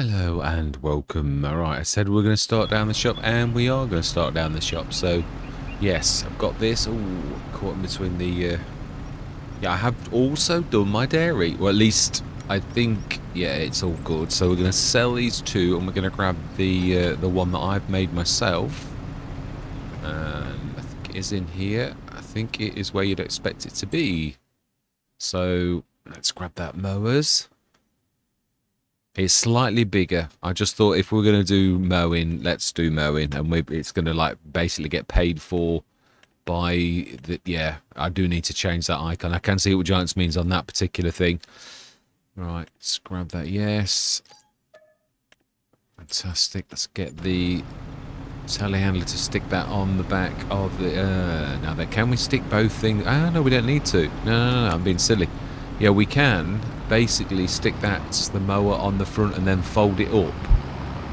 Hello and welcome. Alright, I said we're going to start down the shop, and we are going to start down the shop. So, yes, I've got this. Oh, caught in between the... Yeah, I have also done my dairy. Or at least, I think, yeah, it's all good. So we're going to sell these two, and we're going to grab the one that I've made myself. And I think it is in here. I think it is where you'd expect it to be. So, let's grab that mowers. It's slightly bigger. I just thought if we're going to do mowing, let's do mowing. And it's going to like basically get paid for by the... Yeah, I do need to change that icon. I can see what Giants means on that particular thing. Right, let's grab that. Yes. Fantastic. Let's get the telehandler to stick that on the back of the... now then, can we stick both things? Ah, no, we don't need to. No, I'm being silly. Yeah, we can basically stick the mower on the front and then fold it up.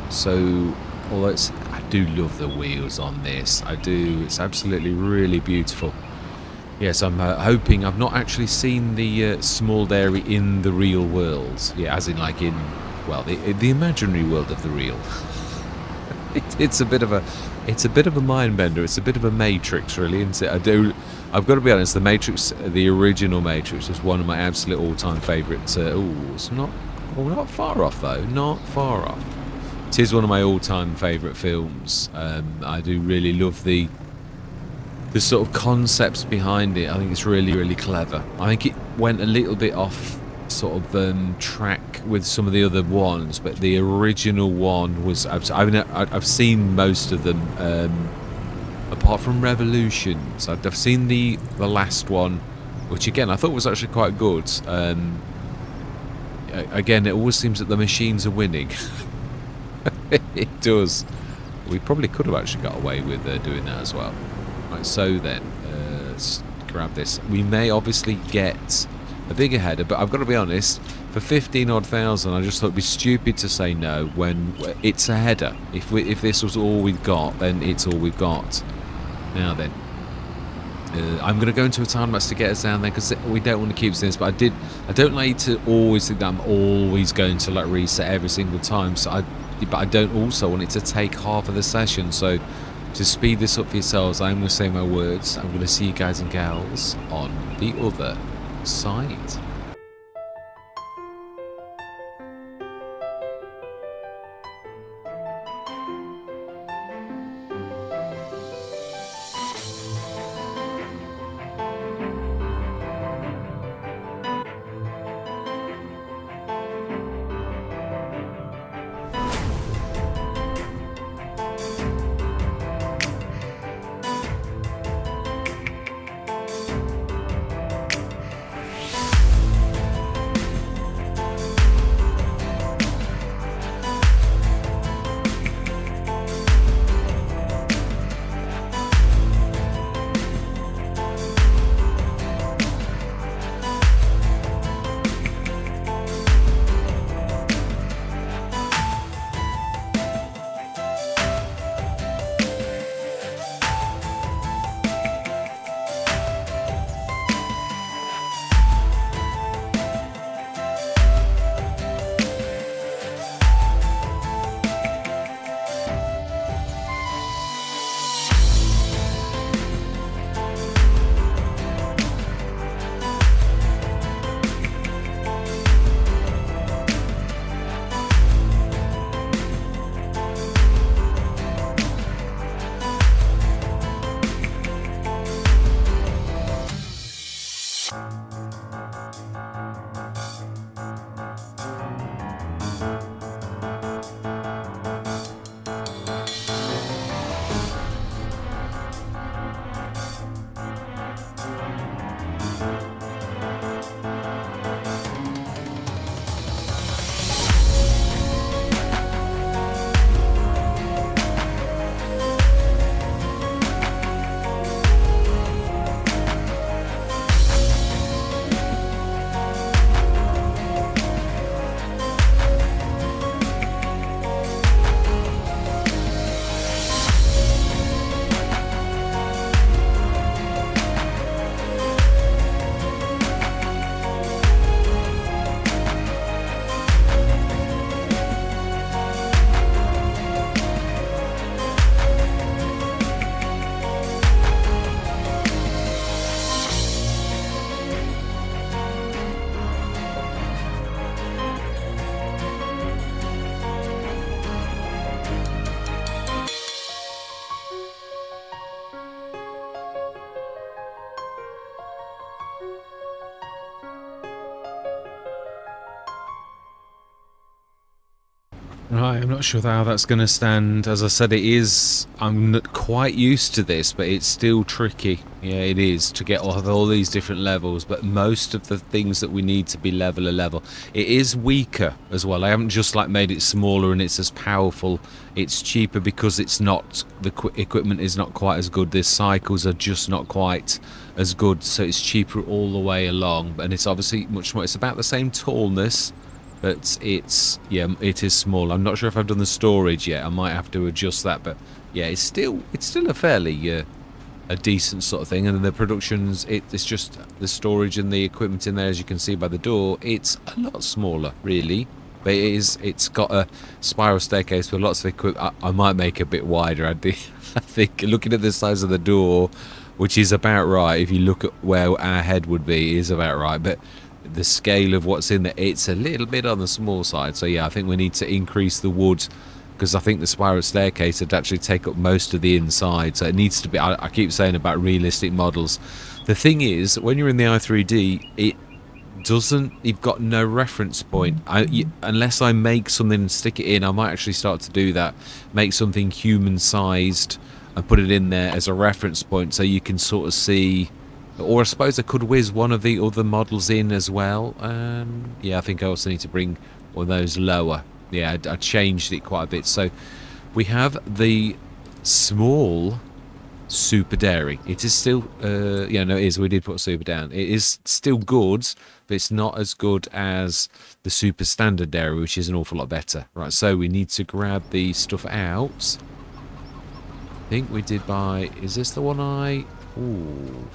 So, although I do love the wheels on this. I do. It's absolutely really beautiful. Yes, I'm hoping... I've not actually seen the small dairy in the real world. Yeah, as in like in, well, the imaginary world of the real. It's a bit of a mind bender. It's a bit of a Matrix, really, isn't it? I've got to be honest. The Matrix, the original Matrix, was one of my absolute all-time favourites. It's not far off though. Not far off. It is one of my all-time favourite films. I do really love the sort of concepts behind it. I think it's really, really clever. I think it went a little bit off sort of track with some of the other ones, but the original one was... I've seen most of them, apart from Revolutions. I've seen the last one, which again I thought was actually quite good. Again, it always seems that the machines are winning. It does. We probably could have actually got away with doing that as well. Right, so then let's grab this. We may obviously get a bigger header, but I've got to be honest, for 15-odd thousand, I just thought it'd be stupid to say no when it's a header. If this was all we've got, then it's all we've got. Now then, I'm going to go into a time lapse to get us down there, because we don't want to keep this, but I don't like to always think that I'm always going to like reset every single time. But I don't also want it to take half of the session. So to speed this up for yourselves, I'm going to say my words. I'm going to see you guys and gals on the other side. Right, I'm not sure how that's going to stand. As I said, it is. I'm not quite used to this, but it's still tricky. Yeah, it is to get all these different levels. But most of the things that we need to be level are level. It is weaker as well. I haven't just like made it smaller and it's as powerful. It's cheaper because it's not the equipment is not quite as good. The cycles are just not quite as good, so it's cheaper all the way along. And it's obviously much more. It's about the same tallness. But it's, yeah, it is small. I'm not sure if I've done the storage yet. I might have to adjust that. But yeah, it's still a fairly a decent sort of thing. And then the productions, it's just the storage and the equipment in there, as you can see by the door. It's a lot smaller, really. But it's got a spiral staircase with lots of equipment. I might make it a bit wider. I think looking at the size of the door, which is about right. If you look at where our head would be, is about right. But the scale of what's in there, it's a little bit on the small side. So yeah, I think we need to increase the wood, because I think the spiral staircase would actually take up most of the inside. So it needs to be, I keep saying about realistic models. The thing is, when you're in the i3D, it doesn't, you've got no reference point. Unless I make something and stick it in, I might actually start to do that, make something human sized and put it in there as a reference point, so you can sort of see. Or I suppose I could whiz one of the other models in as well. Yeah, I think I also need to bring one of those lower. Yeah, I changed it quite a bit. So we have the small Super Dairy. It is still, yeah, no, it is. We did put Super down. It is still good, but it's not as good as the Super Standard Dairy, which is an awful lot better. Right, so we need to grab the stuff out. I think we did buy, is this the one ooh.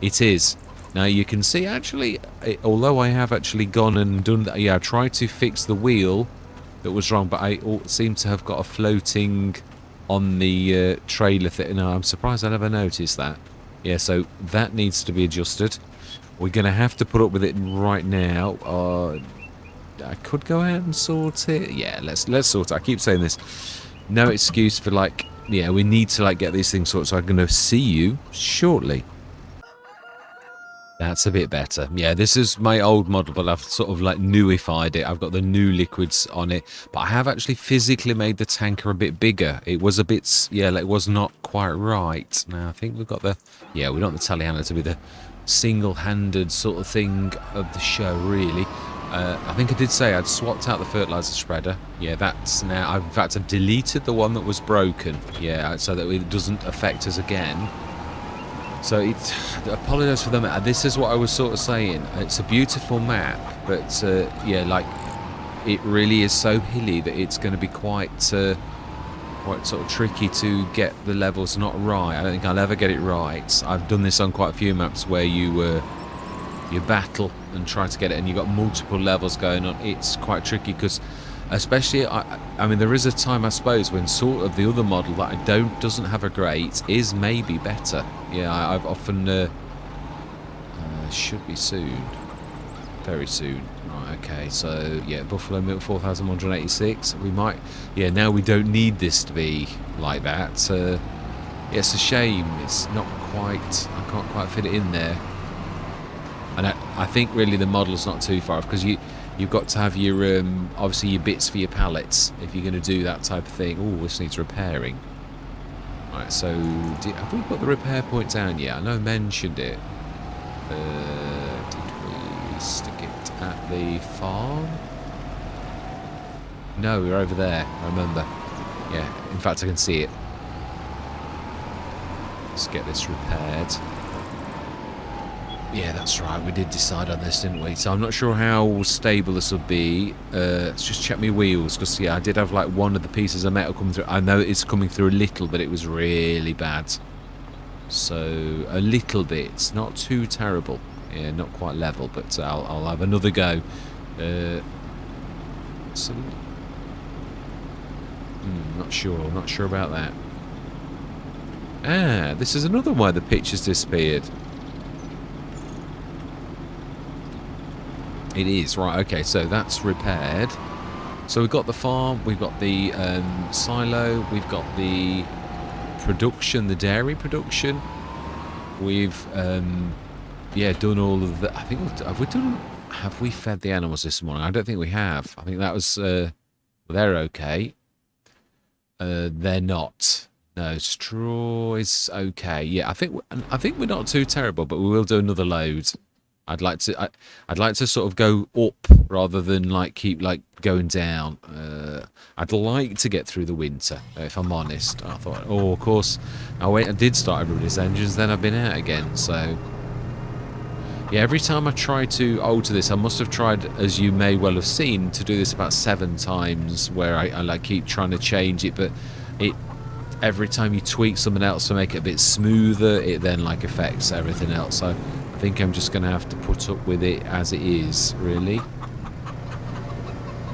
It is. Now you can see actually, although I have actually gone and done that, yeah, I tried to fix the wheel that was wrong, but I seem to have got a floating on the trailer thing. No, I'm surprised I never noticed that. Yeah, so that needs to be adjusted. We're going to have to put up with it right now. I could go out and sort it. Yeah, let's sort it. I keep saying this. No excuse for like, yeah, we need to like get these things sorted. So I'm going to see you shortly. That's a bit better. Yeah, this is my old model, but I've sort of like newified it. I've got the new liquids on it, but I have actually physically made the tanker a bit bigger. It was a bit, yeah, it was not quite right. Now, I think we've got the, yeah, we don't want the telehandler to be the single-handed sort of thing of the show, really. I think I did say I'd swapped out the fertilizer spreader. Yeah, that's now, in fact, I've deleted the one that was broken. Yeah, so that it doesn't affect us again. So I apologise for the map. This is what I was sort of saying. It's a beautiful map, but yeah, like it really is so hilly that it's going to be quite sort of tricky to get the levels not right. I don't think I'll ever get it right. I've done this on quite a few maps where you battle and try to get it, and you've got multiple levels going on. It's quite tricky because, especially, I mean, there is a time, I suppose, when sort of the other model that doesn't have a grate is maybe better. Yeah, I've often should be soon, very soon. Right, okay, so yeah, Buffalo Milk 4186. We might, yeah. Now we don't need this to be like that. Yeah, it's a shame. It's not quite. I can't quite fit it in there. And I think really the model's not too far off, because you've got to have your obviously your bits for your pallets if you're going to do that type of thing. Oh, this needs repairing. Right, so have we got the repair point down yet? I know I mentioned it. Did we stick it at the farm? No, we're over there, I remember. Yeah, in fact I can see it. Let's get this repaired. Yeah, that's right. We did decide on this, didn't we? So I'm not sure how stable this will be. Let's just check my wheels, because yeah, I did have like one of the pieces of metal coming through. I know it's coming through a little, but it was really bad. So a little bit, not too terrible. Yeah, not quite level, but I'll have another go. So, not sure about that. Ah, this is another one where the picture's disappeared. It is, right, okay, so that's repaired. So we've got the farm, we've got the silo, we've got the production, the dairy production. We've, yeah, done all of the, I think, have we fed the animals this morning? I don't think we have. I think that was They're okay. They're not. No, straw is okay. Yeah, I think we're not too terrible, but we will do another load. I'd like to sort of go up rather than like keep like going down. I'd like to get through the winter, if I'm honest. I thought, oh, of course, I did start everybody's engines, then I've been out again. So yeah, every time I try to alter this, I must have tried, as you may well have seen, to do this about 7 times, where I like keep trying to change it, but it every time you tweak something else to make it a bit smoother, it then like affects everything else. So I think I'm just going to have to put up with it as it is, really.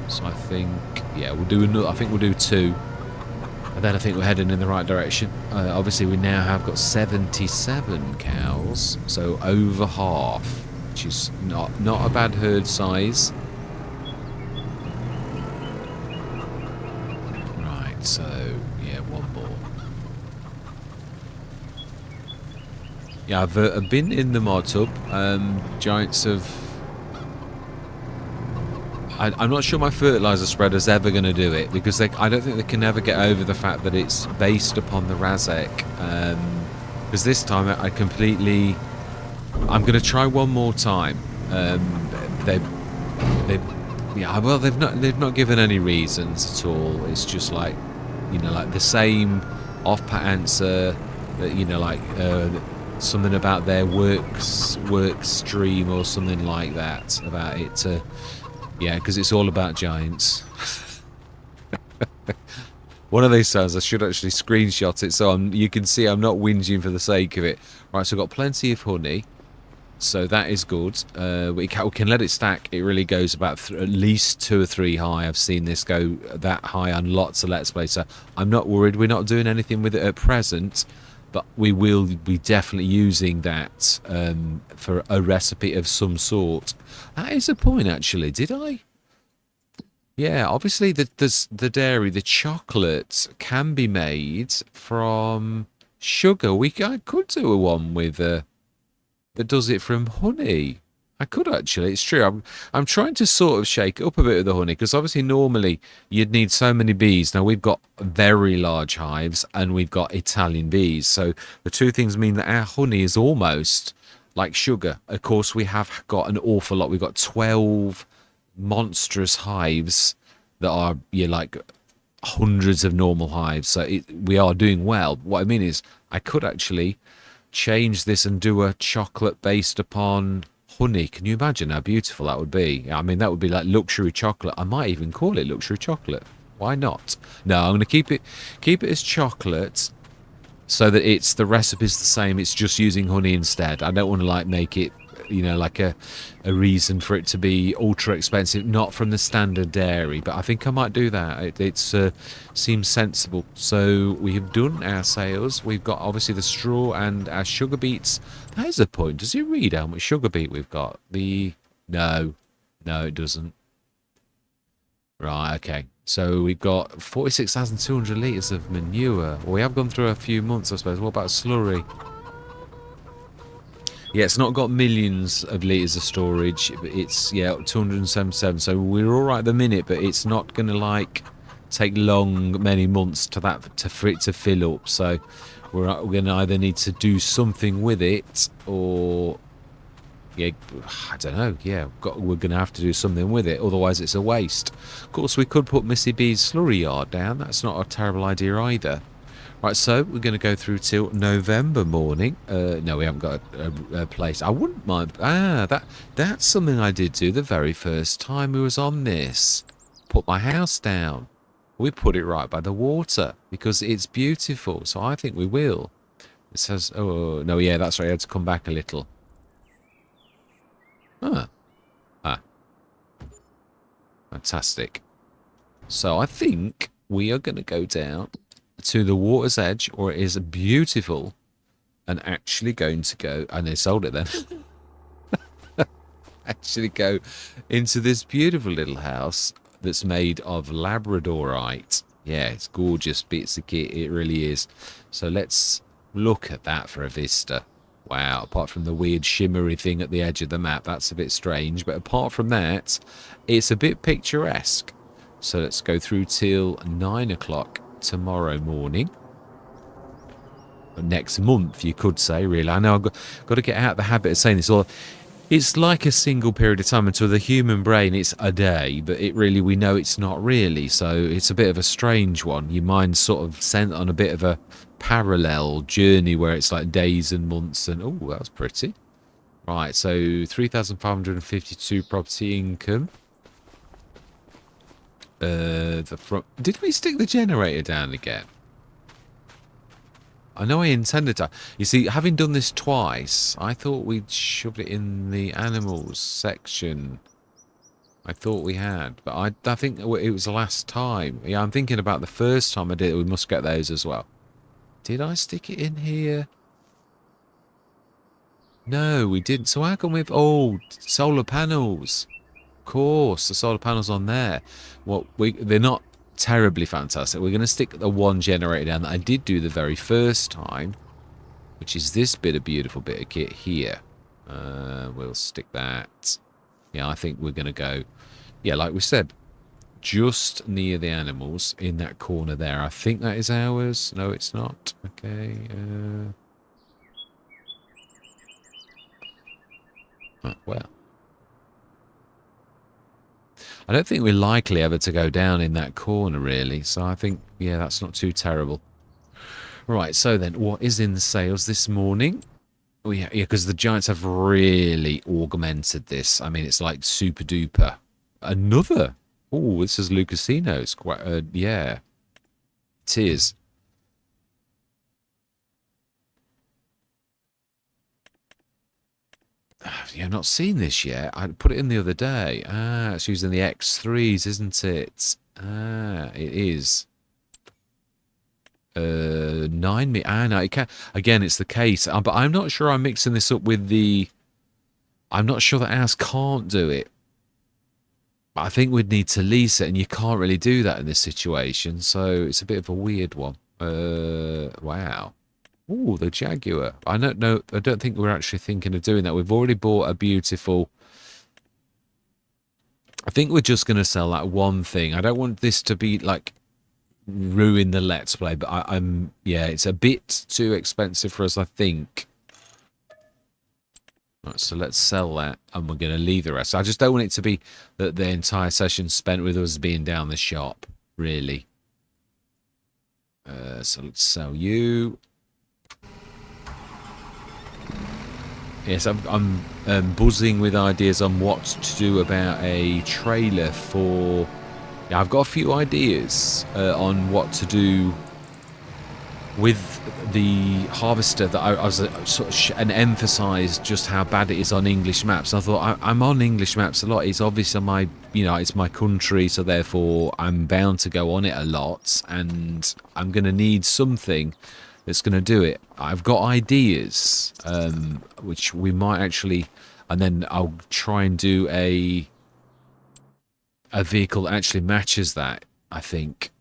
So I think, yeah, we'll do another. I think we'll do 2, and then I think we're heading in the right direction. Obviously, we now have got 77 cows, so over half, which is not a bad herd size. Right, so yeah, one more. Yeah, I've been in the mod tub. Giants have. I'm not sure my fertilizer spreader's ever going to do it, because I don't think they can ever get over the fact that it's based upon the Razek. Because this time I'm going to try one more time. They've not given any reasons at all. It's just like, like the same off-pat answer that, something about their work stream or something like that about it. Yeah, because it's all about giants. One of these times I should actually screenshot it so you can see I'm not whinging for the sake of it. Right, so I've got plenty of honey, so that is good. We can let it stack. It really goes about at least 2 or 3 high. I've seen this go that high on lots of Let's Play, so I'm not worried. We're not doing anything with it at present, but we will be definitely using that for a recipe of some sort. That is a point, actually. Did I? Yeah, obviously the dairy, the chocolate can be made from sugar. I could do a one with that does it from honey. I could actually. It's true. I'm trying to sort of shake up a bit of the honey, because obviously normally you'd need so many bees. Now we've got very large hives and we've got Italian bees, so the two things mean that our honey is almost like sugar. Of course, we have got an awful lot. We've got 12 monstrous hives that are like hundreds of normal hives, so we are doing well. What I mean is I could actually change this and do a chocolate based upon honey. Can you imagine how beautiful that would be? I mean, that would be like luxury chocolate. I might even call it luxury chocolate. Why not? No, I'm going to keep it as chocolate, so that the recipe's the same. It's just using honey instead. I don't want to like make it, like a reason for it to be ultra expensive, not from the standard dairy, but I think I might do that. It seems sensible. So we have done our sales. We've got obviously the straw and our sugar beets. That is the point. Does it read how much sugar beet we've got? No, it doesn't. Right, okay. So we've got 46,200 litres of manure. Well, we have gone through a few months, I suppose. What about slurry? Yeah, it's not got millions of litres of storage. It's, 277. So we're all right at the minute, but it's not going to, like, take many months for it to fill up. So we're going to either need to do something with it, or... yeah, I don't know. Yeah, we're going to have to do something with it. Otherwise, it's a waste. Of course, we could put Missy B's slurry yard down. That's not a terrible idea either. Right, so we're going to go through till November morning. No, we haven't got a place. I wouldn't mind. That's something I did do the very first time we was on this. Put my house down. We put it right by the water because it's beautiful. So I think we will. It says, oh, no, yeah, that's right. I had to come back a little. Fantastic. So I think we are going to go down to the water's edge, or it is beautiful, and actually going to go, and they sold it then, actually go into this beautiful little house that's made of labradorite. Yeah, it's gorgeous bits of kit, it really is. So let's look at that for a vista. Wow, apart from the weird shimmery thing at the edge of the map, that's a bit strange. But apart from that, it's a bit picturesque. So let's go through till 9 o'clock tomorrow morning. Next month, you could say, really. I know I've got to get out of the habit of saying this. Or it's like a single period of time, and to the human brain, it's a day, but we know it's not really. So it's a bit of a strange one. Your mind's sort of sent on a bit of a parallel journey where it's like days and months. And oh, that was pretty. Right, so 3,552 property income. Did we stick the generator down again? I know I intended to. You see, having done this twice, I thought we'd shoved it in the animals section. I thought we had, but I think it was the last time. Yeah, I'm thinking about the first time I did it. We must get those as well. Did I stick it in here? No, we didn't. So how come we've... Oh, solar panels. Of course, the solar panels on there. Well, they're not terribly fantastic. We're going to stick the one generator down that I did do the very first time, which is this beautiful bit of kit here. We'll stick that. Yeah, I think we're going to go, yeah, like we said, just near the animals in that corner there. I think that is ours. No, it's not. Okay. Well. I don't think we're likely ever to go down in that corner, really. So I think, yeah, that's not too terrible. Right, so then, what is in the sales this morning? Oh, yeah, because the Giants have really augmented this. I mean, it's like super duper. Another. Oh, this is Lucasino's. Quite, yeah, it is. Yeah, I've not seen this yet. I put it in the other day. Ah, it's using the X3s, isn't it? Ah, it is. 9 me. Ah, no, it can. Again, it's the case. But I'm not sure I'm mixing this up with the... I'm not sure that ours can't do it. But I think we'd need to lease it, and you can't really do that in this situation. So it's a bit of a weird one. Wow. Oh, the Jaguar. I don't know. I don't think we're actually thinking of doing that. We've already bought a beautiful... I think we're just going to sell that one thing. I don't want this to be like ruin the Let's Play, but I'm yeah, it's a bit too expensive for us, I think. Right, so let's sell that, and we're going to leave the rest. I just don't want it to be that the entire session spent with us being down the shop, really. So let's sell you. Yes, I'm buzzing with ideas on what to do about a trailer for... Yeah, I've got a few ideas on what to do with the harvester that I was sort of and emphasised just how bad it is on English maps. I thought I'm on English maps a lot. It's obviously my, it's my country, so therefore I'm bound to go on it a lot, and I'm going to need something that's going to do it. I've got ideas, which we might actually, and then I'll try and do a vehicle that actually matches that, I think.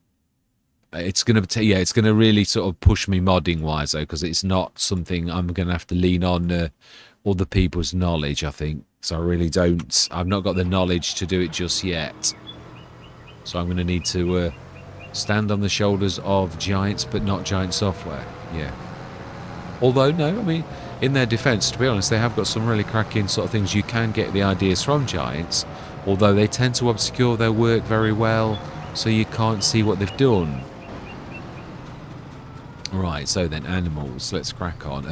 It's going to it's going to really sort of push me modding wise, though, because it's not something I'm going to have to lean on other people's knowledge, I think. So I really don't. I've not got the knowledge to do it just yet. So I'm going to need to stand on the shoulders of giants, but not giant software. Yeah. Although, no, I mean, in their defense, to be honest, they have got some really cracking sort of things. You can get the ideas from giants, although they tend to obscure their work very well, so you can't see what they've done. Right, so then animals. Let's crack on.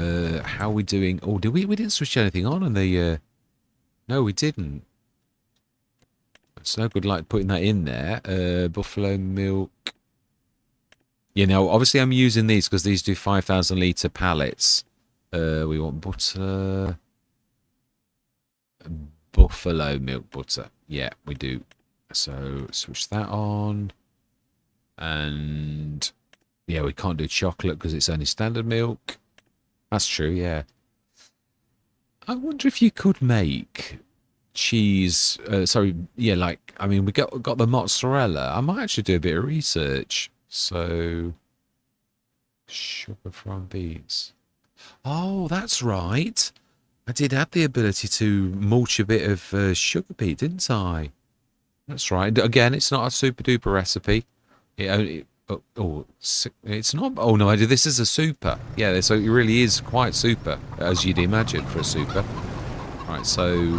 How are we doing? Oh, did we didn't switch anything on the... No, we didn't. It's no good like putting that in there. Buffalo milk. Obviously I'm using these because these do 5,000 litre pallets. We want butter. Buffalo milk butter. Yeah, we do. So switch that on. And... yeah, we can't do chocolate because it's only standard milk. That's true, yeah. I wonder if you could make cheese... I mean, we got the mozzarella. I might actually do a bit of research. So... sugar from beets. Oh, that's right. I did have the ability to mulch a bit of sugar beet, didn't I? That's right. Again, it's not a super duper recipe. It only. It's not. Oh no, this is a super. Yeah, so it really is quite super, as you'd imagine for a super. Right, so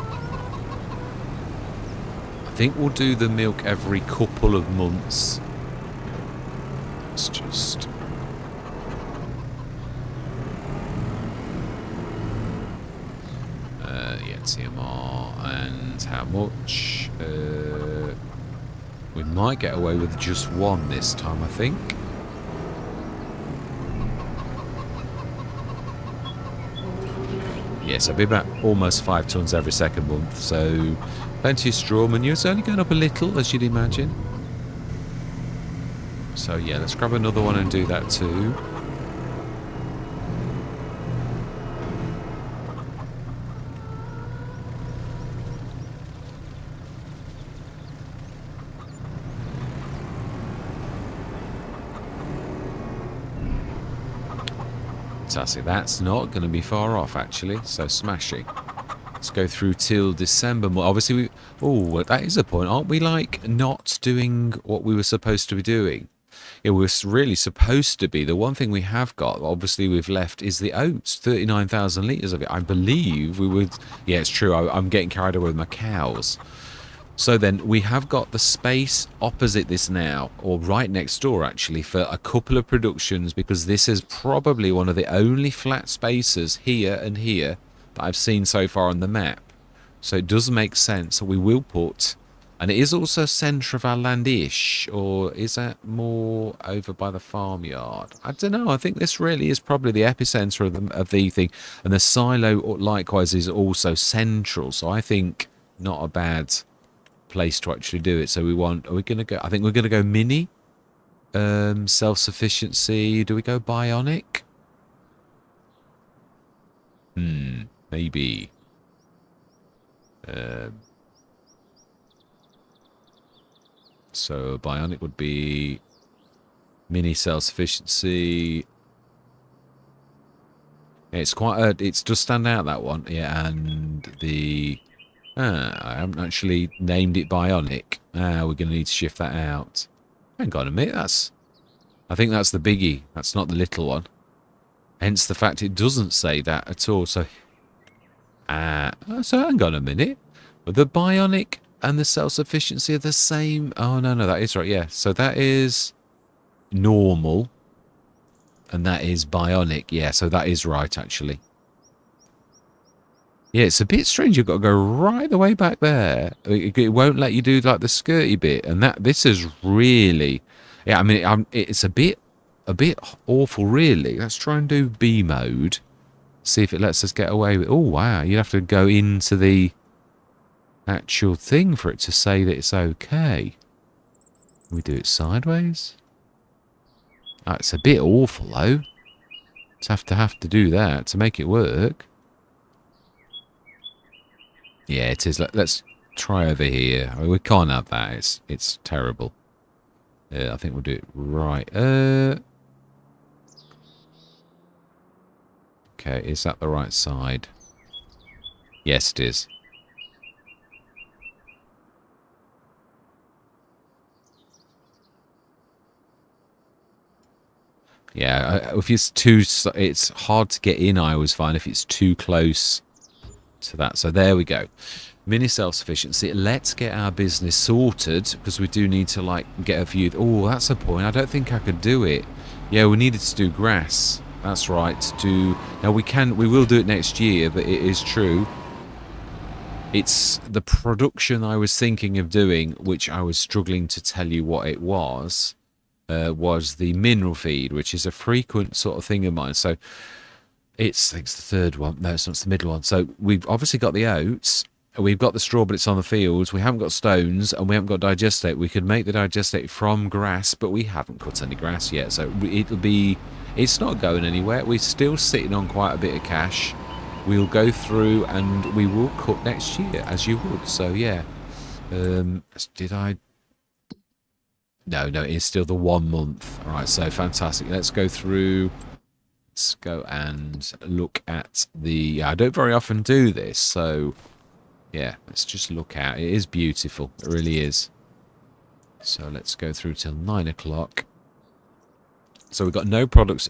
I think we'll do the milk every couple of months. It's just. Yeah, TMR and how much? We might get away with just one this time, I think. Yes, I'll be about almost 5 tons every second month, so plenty of straw manure. It's only going up a little, as you'd imagine. So yeah, let's grab another one and do that too. Fantastic. That's not going to be far off, actually. So smashing. Let's go through till December. Obviously, we... Oh, that is a point. Aren't we, like, not doing what we were supposed to be doing? It was really supposed to be. The one thing we have got, obviously, we've left is the oats. 39,000 litres of it. I believe we would... Yeah, it's true. I'm getting carried away with my cows. So then we have got the space opposite this now, or right next door actually, for a couple of productions, because this is probably one of the only flat spaces here and here that I've seen so far on the map. So it does make sense. We will put, and it is also centre of our land-ish, or is that more over by the farmyard? I don't know. I think this really is probably the epicentre of the thing, and the silo likewise is also central. So I think not a bad place to actually do it. So we want, are we going to go, I think we're going to go mini, self-sufficiency. Do we go bionic? Maybe. So bionic would be mini self-sufficiency. Yeah, it's quite a, it's does stand out, that one. Yeah, and the I haven't actually named it bionic. We're going to need to shift that out. Hang on a minute, I think that's the biggie. That's not the little one. Hence the fact it doesn't say that at all. So, so hang on a minute. The bionic and the self-sufficiency are the same. Oh, no, that is right. Yeah, so that is normal. And that is bionic. Yeah, so that is right, actually. Yeah, it's a bit strange. You've got to go right the way back there. It won't let you do like the skirty bit, and this is really, yeah. I mean, it's a bit awful, really. Let's try and do B mode. See if it lets us get away with. Oh wow, you'd have to go into the actual thing for it to say that it's okay. We do it sideways. That's a bit awful though. To have to do that to make it work. Yeah, it is. Let's try over here. I mean, we can't have that. It's terrible. I think we'll do it right. Okay, is that the right side? Yes, it is. Yeah, if it's too, it's hard to get in. I always find if it's too close to that. So there we go. Mini self-sufficiency. Let's get our business sorted because we do need to like get a few. Oh, that's a point. I don't think I could do it. Yeah, we needed to do grass. That's right. Now we will do it next year, but it is true. It's the production I was thinking of doing, which I was struggling to tell you what it was the mineral feed, which is a frequent sort of thing of mine. So I think it's the third one. No, it's not, it's the middle one. So we've obviously got the oats. We've got the straw, but it's on the fields. We haven't got stones, and we haven't got digestate. We could make the digestate from grass, but we haven't cut any grass yet. So it's not going anywhere. We're still sitting on quite a bit of cash. We'll go through and we will cut next year, as you would. So, yeah. Did I... No, it is still the 1 month. All right, so fantastic. Let's go through... Let's go and look at the... I don't very often do this, so... Yeah, let's just look at it. It is beautiful. It really is. So let's go through till 9 o'clock. So we've got no products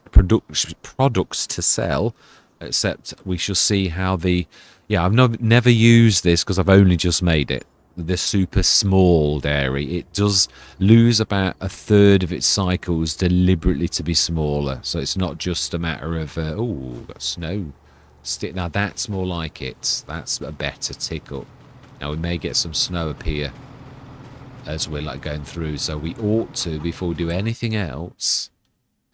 to sell, except we shall see how the... Yeah, I've never used this because I've only just made it. The super small dairy. It does lose about a third of its cycles deliberately to be smaller. So it's not just a matter of, oh, got snow. Now that's more like it. That's a better tickle. Now we may get some snow appear as we're like going through. So we ought to, before we do anything else,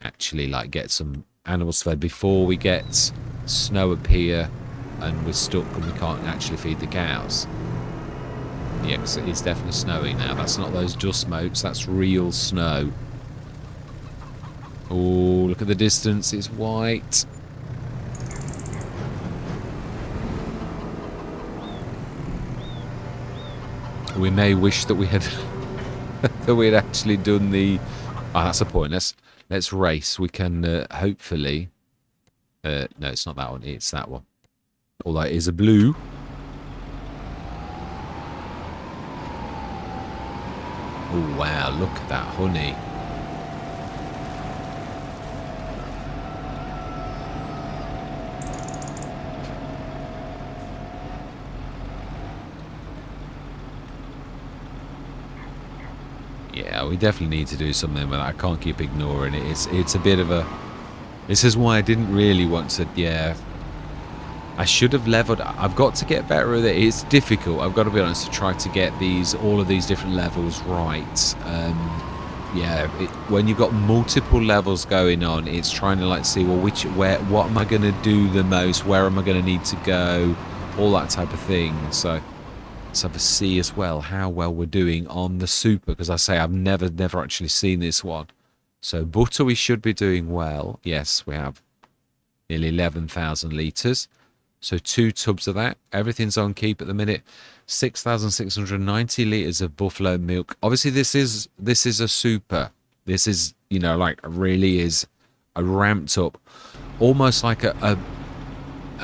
actually like get some animals fed before we get snow appear and we're stuck and we can't actually feed the cows. Yeah, because it's definitely snowing now. That's not those dust motes, that's real snow. Oh, look at the distance, it's white. We may wish that we had that we had actually done the... Oh, that's a point. Let's race. We can hopefully... no, it's not that one. It's that one. Although it is a blue. Oh, wow. Look at that honey. Yeah, we definitely need to do something with that. I can't keep ignoring it. It's a bit of a... This is why I didn't really want to... Yeah... I should have leveled. I've got to get better at it. It's difficult, I've got to be honest, to try to get all of these different levels right. Yeah, when you've got multiple levels going on, it's trying to like see, well, what am I going to do the most? Where am I going to need to go? All that type of thing. So let's have a see as well how well we're doing on the super, because I say I've never actually seen this one. So butter, we should be doing well. Yes, we have nearly 11,000 litres. So 2 tubs of that. Everything's on keep at the minute. 6,690 litres of buffalo milk. Obviously, this is a super. This is, you know, like really is a ramped up, almost like a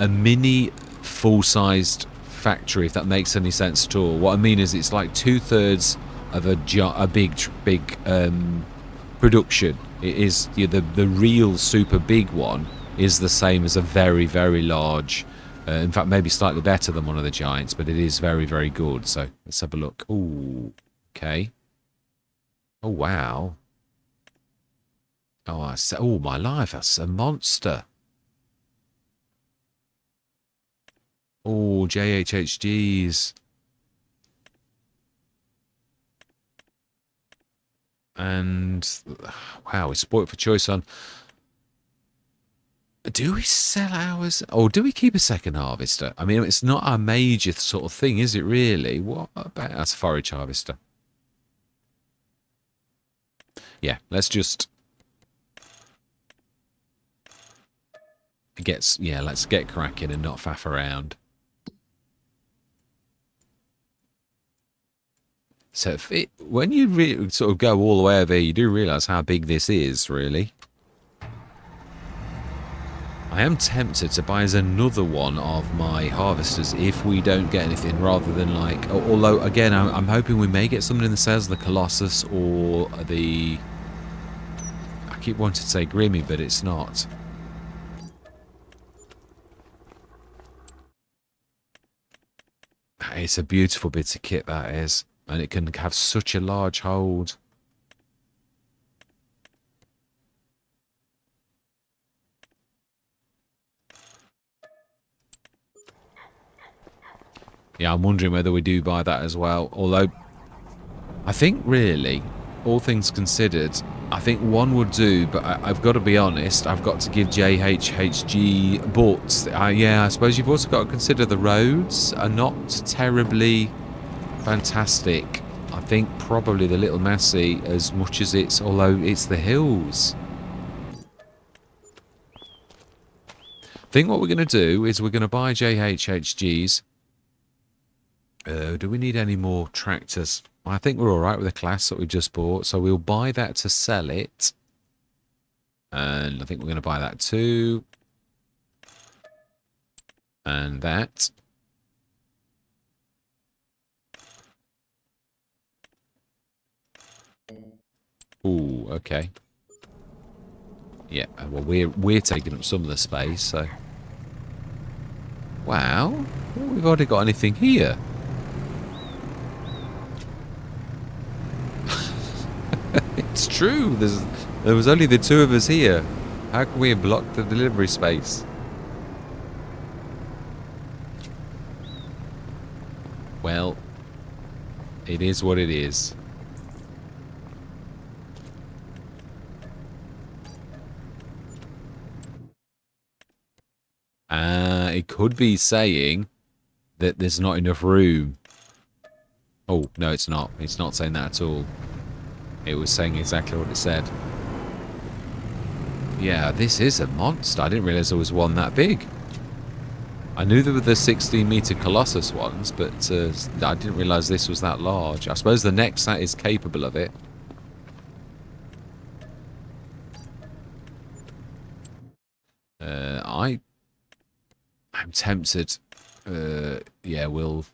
mini full-sized factory, if that makes any sense at all. What I mean is, it's like 2/3 of a big production. It is, you know, the real super big one is the same as a very, very large. In fact, maybe slightly better than one of the giants, but it is very, very good. So let's have a look. Ooh, okay. Oh, wow. Oh, oh, my life, that's a monster. Oh, JHHGs. And, wow, we spoiled for choice on... Do we sell ours, or do we keep a second harvester? I mean, it's not a major sort of thing, is it really? What about us forage harvester? Yeah, let's just let's get cracking and not faff around. So when you really sort of go all the way over here, you do realise how big this is, really. I am tempted to buy as another one of my harvesters if we don't get anything, rather than like... Although, again, I'm hoping we may get something in the sales of the Colossus or the... I keep wanting to say Grimmy, but it's not. It's a beautiful bit of kit, that is. And it can have such a large hold. Yeah, I'm wondering whether we do buy that as well. Although, I think really, all things considered, I think one would do, but I've got to be honest, I've got to give JHHG, but yeah, I suppose you've also got to consider the roads are not terribly fantastic. I think probably the Little Massey, as much as although it's the hills. I think what we're going to do is we're going to buy JHHGs. Do we need any more tractors? I think we're all right with the class that we just bought, so we'll buy that to sell it. And I think we're going to buy that too. And that. Ooh, okay. Yeah, well, we're taking up some of the space, so... Wow. Well, we've already got anything here. It's true. There was only the two of us here. How can we have blocked the delivery space? Well, it is what it is. It could be saying that there's not enough room. Oh, no, it's not. It's not saying that at all. It was saying exactly what it said. Yeah, this is a monster. I didn't realise there was one that big. I knew there were the 16-metre Colossus ones, but I didn't realise this was that large. I suppose the next set is capable of it. I'm tempted. Yeah, we'll...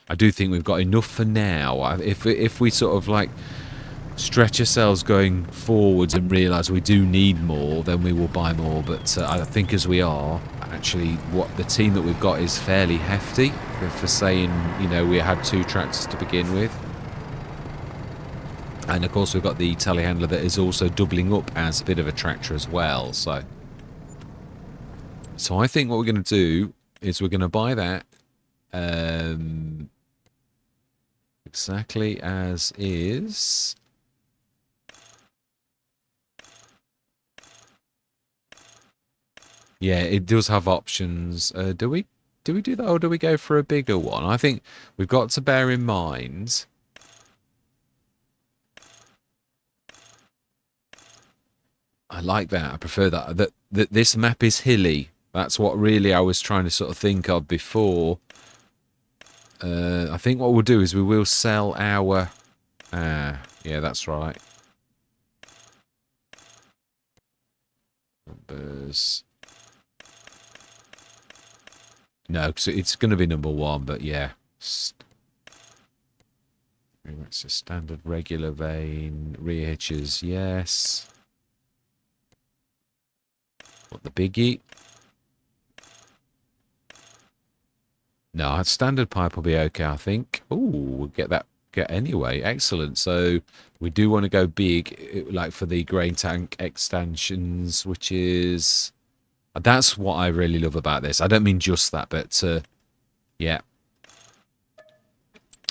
I do think we've got enough for now. If we sort of like stretch ourselves going forwards and realise we do need more, then we will buy more. But I think as we are, actually, what the team that we've got is fairly hefty for saying, you know, we had 2 tractors to begin with. And of course we've got the telehandler that is also doubling up as a bit of a tractor as well. So I think what we're going to do is we're going to buy that exactly as is. Yeah, it does have options. Do we do that, or do we go for a bigger one? I think we've got to bear in mind... I like that. I prefer that. That this map is hilly. That's what really I was trying to sort of think of before. I think what we'll do is we will sell our... yeah, that's right. Numbers. No, because it's going to be number 1, but yeah. It's a standard regular vane. Rear hitches, yes. What, the biggie? No, a standard pipe will be okay, I think. Oh, we'll get that anyway. Excellent. So we do want to go big, like for the grain tank extensions, which is... That's what I really love about this. I don't mean just that, but yeah.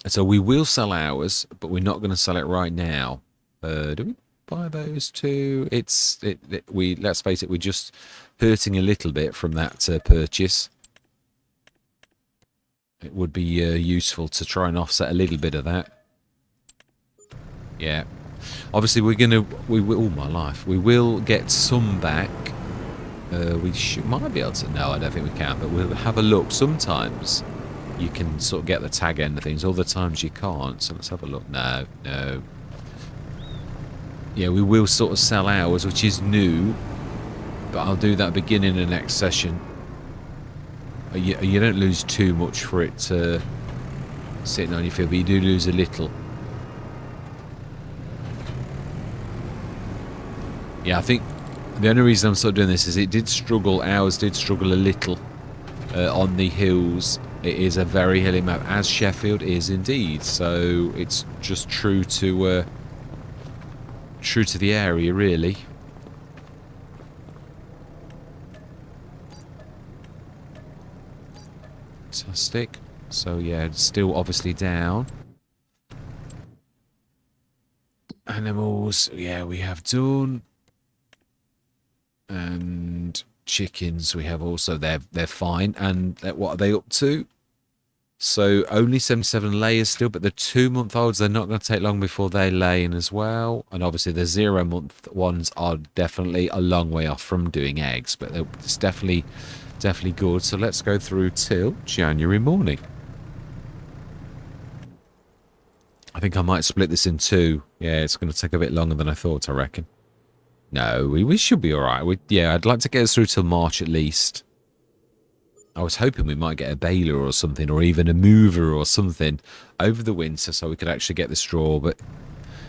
So we will sell ours, but we're not going to sell it right now. Do we buy those two? Let's face it, we're just hurting a little bit from that purchase. It would be useful to try and offset a little bit of that. Yeah. Obviously, we will, all my life, we will get some back. We might be able to, no, I don't think we can, but we'll have a look. Sometimes you can sort of get the tag end of things, other times you can't. So let's have a look. No. Yeah, we will sort of sell ours, which is new, but I'll do that beginning of the next session. You don't lose too much for it sitting on your field, but you do lose a little. Yeah, I think the only reason I'm sort of doing this is ours did struggle a little on the hills. It is a very hilly map, as Sheffield is indeed, so it's just true to the area, really. Fantastic. So yeah, it's still obviously down. Animals, yeah, we have done. And chickens we have also. They're fine. And what are they up to? So only 77 layers still, but the 2-month-olds, they're not going to take long before they lay in as well. And obviously the 0-month ones are definitely a long way off from doing eggs, but it's definitely good. So let's go through till January morning. I think I might split this in 2. Yeah, it's going to take a bit longer than I thought, I reckon. No, we should be all right. Yeah, I'd like to get us through till March at least. I was hoping we might get a baler or something, or even a mover or something over the winter so we could actually get the straw. But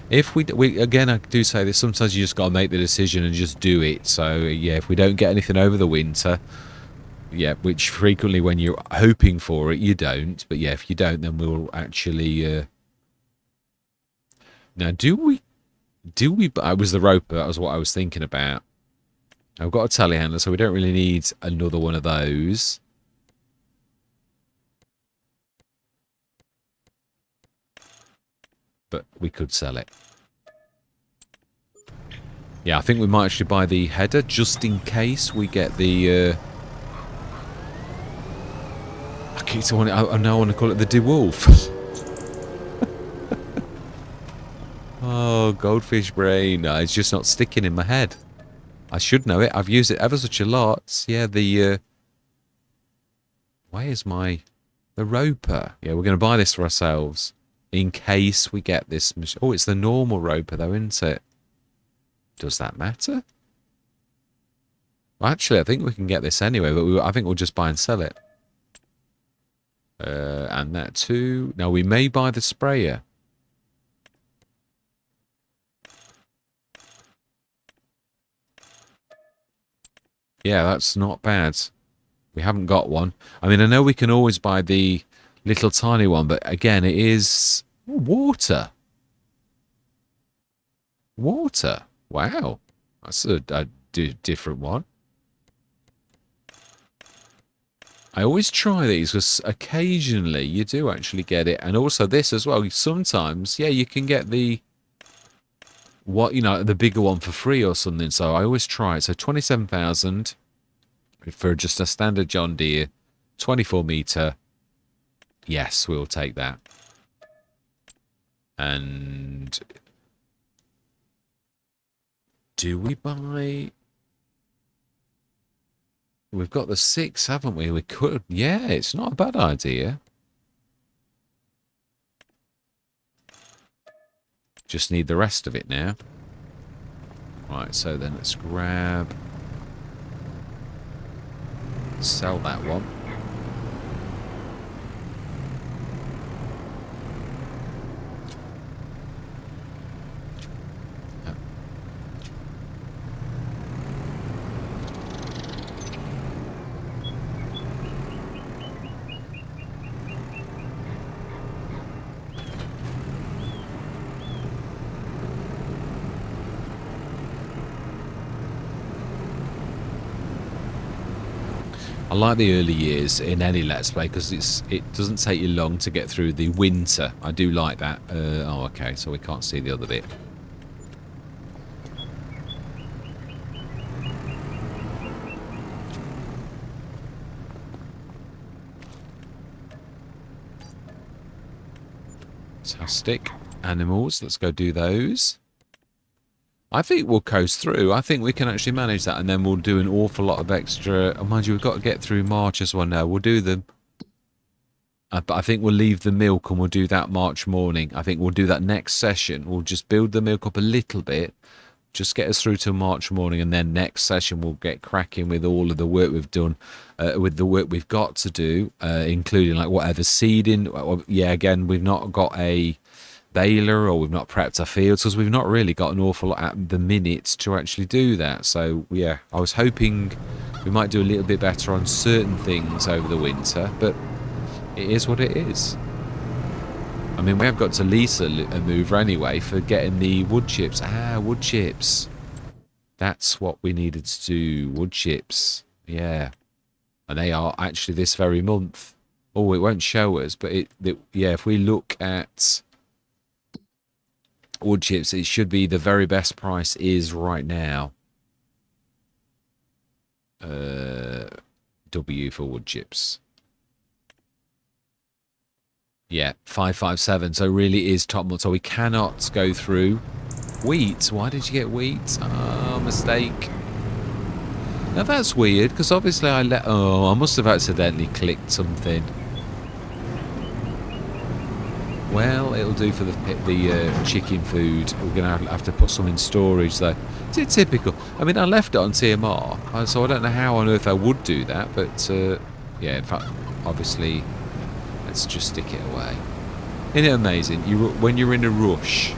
if we again, I do say this, sometimes you just got to make the decision and just do it. So yeah, if we don't get anything over the winter, yeah, which frequently when you're hoping for it, you don't. But yeah, if you don't, then we'll actually... Now, do we... I was the roper, that was what I was thinking about. I've got a telehandler, so we don't really need another one of those. But we could sell it. Yeah, I think we might actually buy the header just in case we get the... I now want to call it the DeWolf. Oh, goldfish brain. No, it's just not sticking in my head. I should know it. I've used it ever such a lot. Yeah, the... where's my... The roper. Yeah, we're going to buy this for ourselves. In case we get this machine. Oh, it's the normal roper though, isn't it? Does that matter? Well, actually, I think we can get this anyway, but I think we'll just buy and sell it. And that too. Now, we may buy the sprayer. Yeah, that's not bad. We haven't got one. I mean, I know we can always buy the little tiny one, but again, it is water. Water. Wow. That's a different one. I always try these because occasionally you do actually get it. And also this as well. Sometimes, yeah, you can get the... the bigger one for free or something. So I always try it. So 27,000 for just a standard John Deere 24 meter. Yes, we'll take that. And do we buy... We've got the 6, haven't we? We could... Yeah, it's not a bad idea. Just need the rest of it now. Right, so then let's grab... Sell that one. I like the early years in any Let's Play because it doesn't take you long to get through the winter. I do like that. Oh, okay, so we can't see the other bit. Fantastic. Animals, let's go do those. I think we'll coast through. I think we can actually manage that, and then we'll do an awful lot of extra... Oh, mind you, we've got to get through March as well now. We'll do them. But I think we'll leave the milk, and we'll do that March morning. I think we'll do that next session. We'll just build the milk up a little bit, just get us through till March morning, and then next session we'll get cracking with all of the work we've done, with the work we've got to do, including like whatever seeding. Yeah, again, we've not got a... baler, or we've not prepped our fields because we've not really got an awful lot at the minute to actually do that. So yeah, I was hoping we might do a little bit better on certain things over the winter, but it is what it is. I mean, we have got to lease a mover anyway for getting the wood chips. Wood chips, that's what we needed to do. Wood chips, yeah, and they are actually this very month. Oh, it won't show us, but yeah, if we look at wood chips, it should be the very best price is right now. W for wood chips. Yeah, 557. So really is top month. So we cannot go through wheat. Why did you get wheat? Oh, mistake. Now that's weird because obviously I must have accidentally clicked something. Well, it'll do for the chicken food. We're going to have to put some in storage, though. It's typical. I mean, I left it on TMR, so I don't know how on earth I would do that, but Yeah, in fact, obviously, let's just stick it away. Isn't it amazing? When you're in a rush,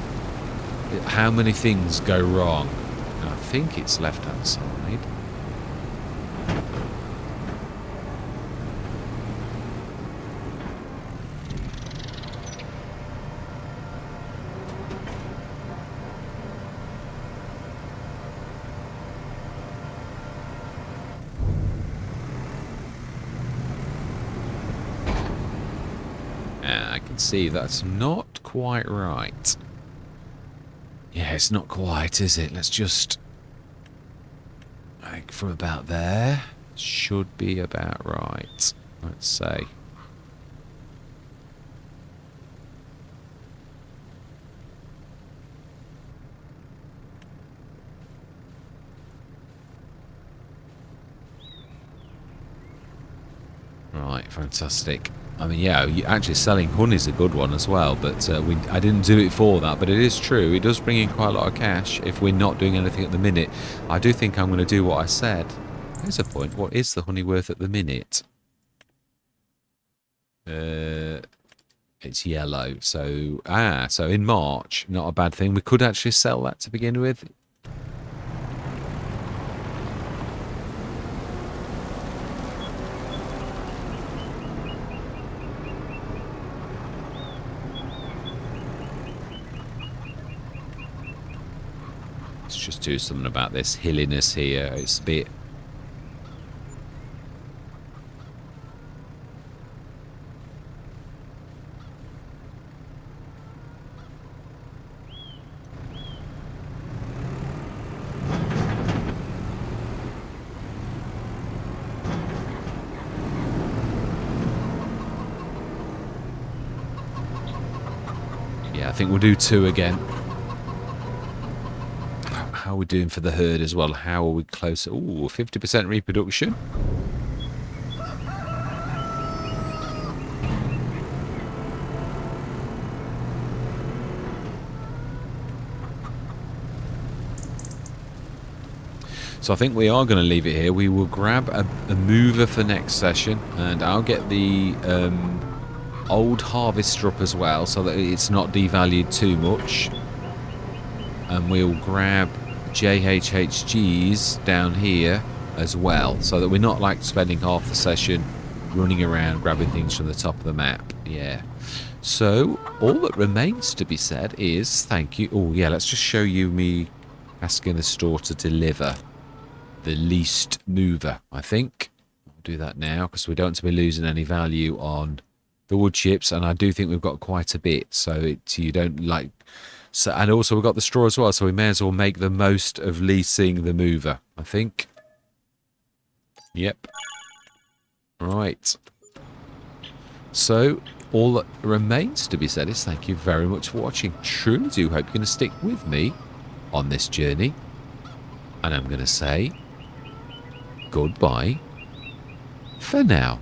how many things go wrong? And I think it's left-hand side. I can see that's not quite right. Yeah, it's not quite, is it? Let's just... like from about there. Should be about right. Let's say. Right, fantastic. I mean, yeah, actually selling honey is a good one as well, but I didn't do it for that. But it is true, it does bring in quite a lot of cash if we're not doing anything at the minute. I do think I'm going to do what I said. There's a point. What is the honey worth at the minute? It's yellow, so so in March, not a bad thing. We could actually sell that to begin with. Let's just do something about this hilliness here. It's a bit... yeah, I think we'll do 2 again. How are we doing for the herd as well? How are we close? Ooh, 50% reproduction. So I think we are going to leave it here. We will grab a mover for next session, and I'll get the old harvester up as well so that it's not devalued too much. And we'll grab JHHGs down here as well, so that we're not like spending half the session running around grabbing things from the top of the map. Yeah. So all that remains to be said is thank you. Oh yeah, let's just show you me asking the store to deliver the least mover. I think I'll do that now because we don't want to be losing any value on the wood chips, and I do think we've got quite a bit, so you don't like... So, and also we've got the straw as well, so we may as well make the most of leasing the mover, I think. Yep. Right. So, all that remains to be said is thank you very much for watching. Truly do hope you're going to stick with me on this journey. And I'm going to say goodbye for now.